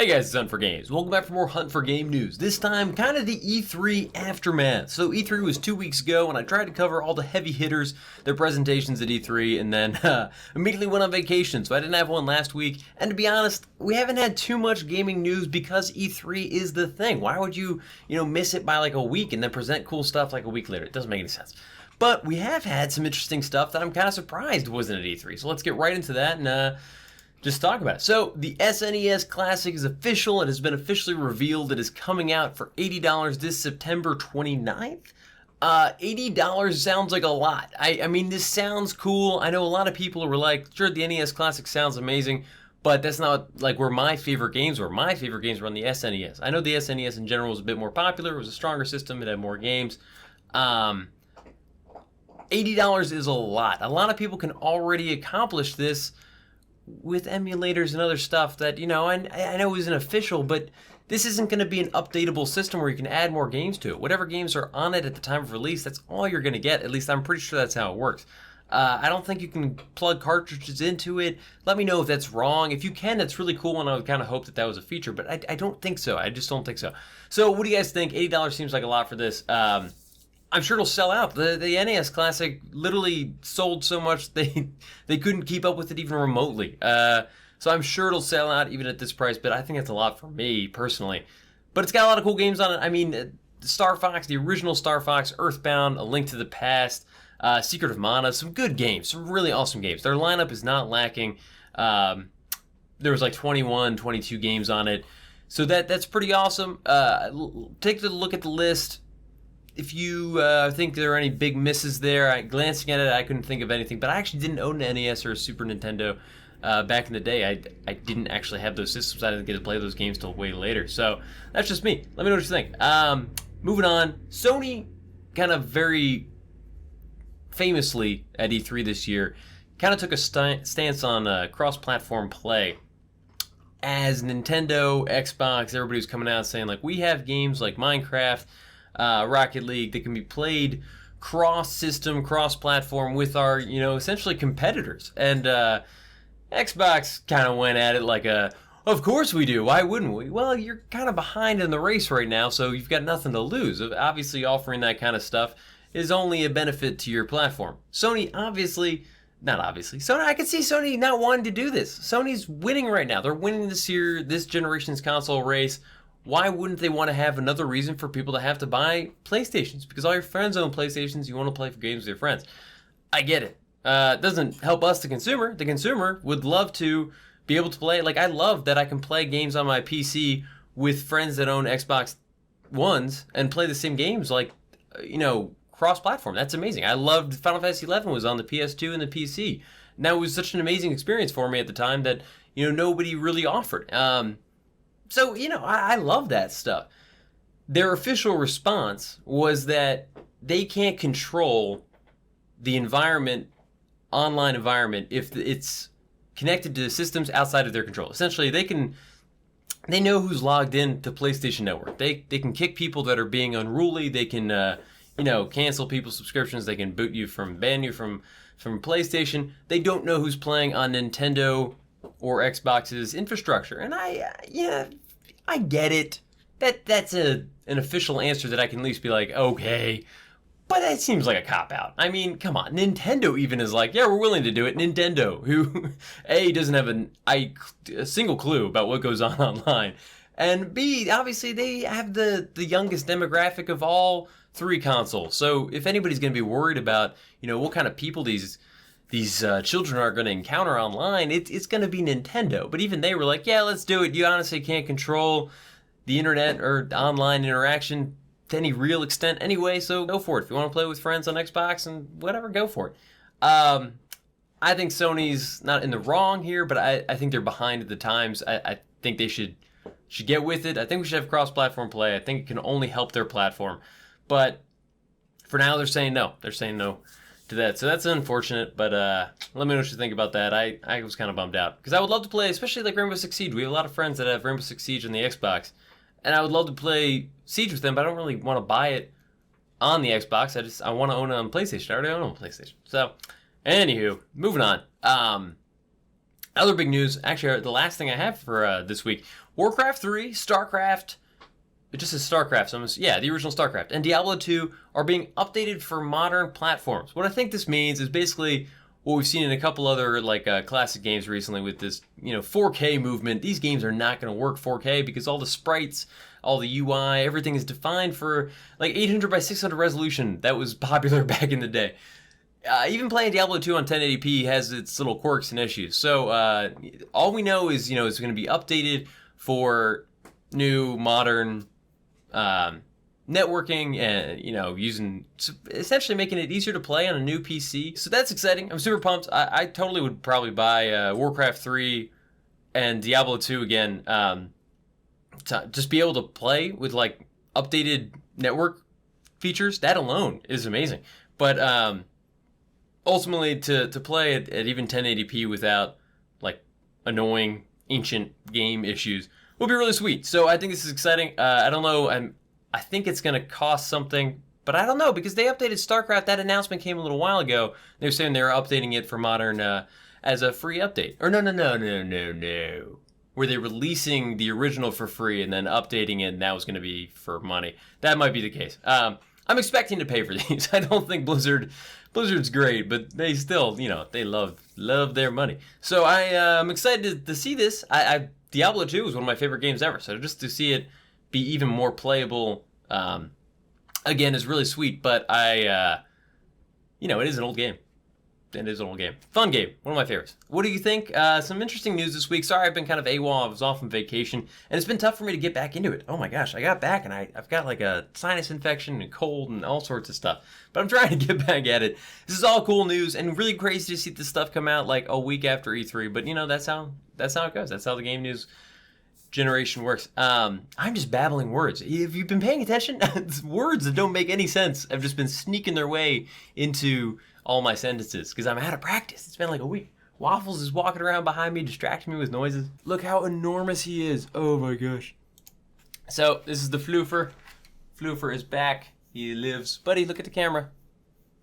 Hey guys, it's Hunt for Games. Welcome back for more Hunt for Game news. This time, kind of the E3 aftermath. So E3 was 2 weeks ago, and I tried to cover all the heavy hitters, their presentations at E3, and then immediately went on vacation. So I didn't have one last week. And to be honest, we haven't had too much gaming news because E3 is the thing. Why would you, miss it by like a week and then present cool stuff like a week later? It doesn't make any sense. But we have had some interesting stuff that I'm kind of surprised wasn't at E3. So let's get right into that and just talk about it. So the SNES Classic is official. It has been officially revealed. It is coming out for $80 this September 29th. $80 sounds like a lot. I mean, this sounds cool. I know a lot of people were like, sure, the NES Classic sounds amazing, but that's not like where my favorite games were. My favorite games were on the SNES. I know the SNES in general was a bit more popular. It was a stronger system. It had more games. $80 is a lot. A lot of people can already accomplish this with emulators and other stuff that, I know isn't official, but this isn't going to be an updatable system where you can add more games to it. Whatever games are on it at the time of release, that's all you're going to get. At least I'm pretty sure that's how it works. I don't think you can plug cartridges into it. Let me know if that's wrong. If you can, that's really cool, and I would kind of hope that that was a feature, but I don't think so. I just don't think so. So what do you guys think? $80 seems like a lot for this. I'm sure it'll sell out. The NES Classic literally sold so much they couldn't keep up with it even remotely. So I'm sure it'll sell out even at this price, but I think that's a lot for me personally. But it's got a lot of cool games on it. I mean, Starfox, the original Starfox, Earthbound, A Link to the Past, Secret of Mana, some good games, some really awesome games. Their lineup is not lacking. There was like 21, 22 games on it. So that's pretty awesome. Take a look at the list. If you think there are any big misses there, glancing at it, I couldn't think of anything. But I actually didn't own an NES or a Super Nintendo back in the day. I didn't actually have those systems. I didn't get to play those games till way later. So that's just me. Let me know what you think. Moving on, Sony kind of very famously at E3 this year kind of took a stance on cross-platform play. As Nintendo, Xbox, everybody was coming out saying, like, we have games like Minecraft, Rocket League that can be played cross-system, cross-platform with our, essentially competitors. And Xbox kind of went at it like of course we do. Why wouldn't we? Well, you're kind of behind in the race right now, so you've got nothing to lose. Obviously, offering that kind of stuff is only a benefit to your platform. Sony, Sony, I can see Sony not wanting to do this. Sony's winning right now. They're winning this generation's console race. Why wouldn't they want to have another reason for people to have to buy PlayStations? Because all your friends own PlayStations, you want to play for games with your friends. I get it. It doesn't help us, the consumer. The consumer would love to be able to play. Like, I love that I can play games on my PC with friends that own Xbox Ones and play the same games, like, cross-platform. That's amazing. I loved Final Fantasy XI was on the PS2 and the PC. And that was such an amazing experience for me at the time that, nobody really offered. So, I love that stuff. Their official response was that they can't control the online environment, if it's connected to systems outside of their control. Essentially, they know who's logged in to PlayStation Network. They can kick people that are being unruly. They can, cancel people's subscriptions. They can ban you from PlayStation. They don't know who's playing on Nintendo or Xbox's infrastructure. And I get it. That's an official answer that I can at least be like, okay. But that seems like a cop-out. I mean, come on. Nintendo even is like, yeah, we're willing to do it. Nintendo, who, A, doesn't have a single clue about what goes on online. And B, obviously, they have the youngest demographic of all three consoles. So if anybody's going to be worried about, what kind of people these children are going to encounter online, it's going to be Nintendo. But even they were like, yeah, let's do it. You honestly can't control the internet or online interaction to any real extent anyway, so go for it. If you want to play with friends on Xbox and whatever, go for it. I think Sony's not in the wrong here, but I think they're behind at the times. I think they should get with it. I think we should have cross-platform play. I think it can only help their platform. But for now, they're saying no. They're saying no to that. So that's unfortunate, but let me know what you think about that. I was kind of bummed out because I would love to play, especially like Rainbow Six Siege. We have a lot of friends that have Rainbow Six Siege on the Xbox, and I would love to play Siege with them, but I don't really want to buy it on the Xbox. I want to own it on PlayStation. I already own it on PlayStation. So, anywho, moving on. Other big news, actually, the last thing I have for this week, Warcraft 3, Starcraft, it just says Starcraft, so yeah, the original Starcraft, and Diablo 2 are being updated for modern platforms. What I think this means is basically what we've seen in a couple other like classic games recently with this, 4K movement. These games are not going to work 4K because all the sprites, all the UI, everything is defined for like 800 by 600 resolution. That was popular back in the day. Even playing Diablo 2 on 1080p has its little quirks and issues. So all we know is, it's going to be updated for new modern networking and, using, essentially making it easier to play on a new PC. So that's exciting. I'm super pumped. I totally would probably buy Warcraft 3 and Diablo 2 again to just be able to play with like updated network features. That alone is amazing. But ultimately, to play at even 1080p without like annoying ancient game issues will be really sweet. So I think this is exciting. I don't know. I think it's going to cost something, but I don't know because they updated StarCraft. That announcement came a little while ago. They were saying they were updating it for modern as a free update. Or no. Were they releasing the original for free and then updating it and that was going to be for money? That might be the case. I'm expecting to pay for these. I don't think Blizzard's great, but they still, they love their money. So I'm excited to see this. Diablo 2 is one of my favorite games ever. So just to see it be even more playable, again, is really sweet. But it is an old game. It is an old game. Fun game. One of my favorites. What do you think? Some interesting news this week. Sorry, I've been kind of AWOL. I was off on vacation, and it's been tough for me to get back into it. Oh my gosh, I got back, and I've got like a sinus infection and cold and all sorts of stuff. But I'm trying to get back at it. This is all cool news, and really crazy to see this stuff come out like a week after E3. But that's how it goes. That's how the game news generation works. I'm just babbling words. If you've been paying attention, words that don't make any sense have just been sneaking their way into all my sentences because I'm out of practice. It's been like a week. Waffles is walking around behind me, distracting me with noises. Look how enormous he is. Oh my gosh. So this is the Floofer. Floofer is back. He lives. Buddy, look at the camera.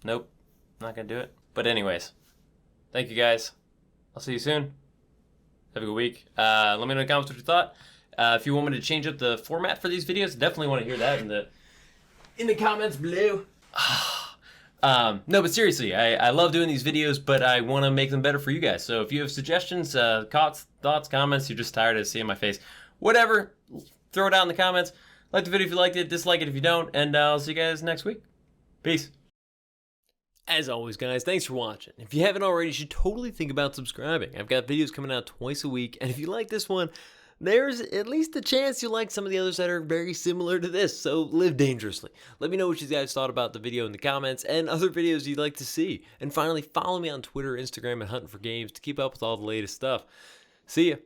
Nope, not gonna do it. But anyways, thank you guys. I'll see you soon. Have a good week. Let me know in the comments what you thought. If you want me to change up the format for these videos, definitely want to hear that in the comments below. No, but seriously, I love doing these videos, but I want to make them better for you guys. So if you have suggestions, thoughts, comments, you're just tired of seeing my face, whatever, throw it out in the comments. Like the video if you liked it, dislike it if you don't, and I'll see you guys next week. Peace. As always, guys, thanks for watching. If you haven't already, you should totally think about subscribing. I've got videos coming out twice a week, and if you like this one, there's at least a chance you'll like some of the others that are very similar to this, so live dangerously. Let me know what you guys thought about the video in the comments and other videos you'd like to see. And finally, follow me on Twitter, Instagram, and Huntin for Games to keep up with all the latest stuff. See ya.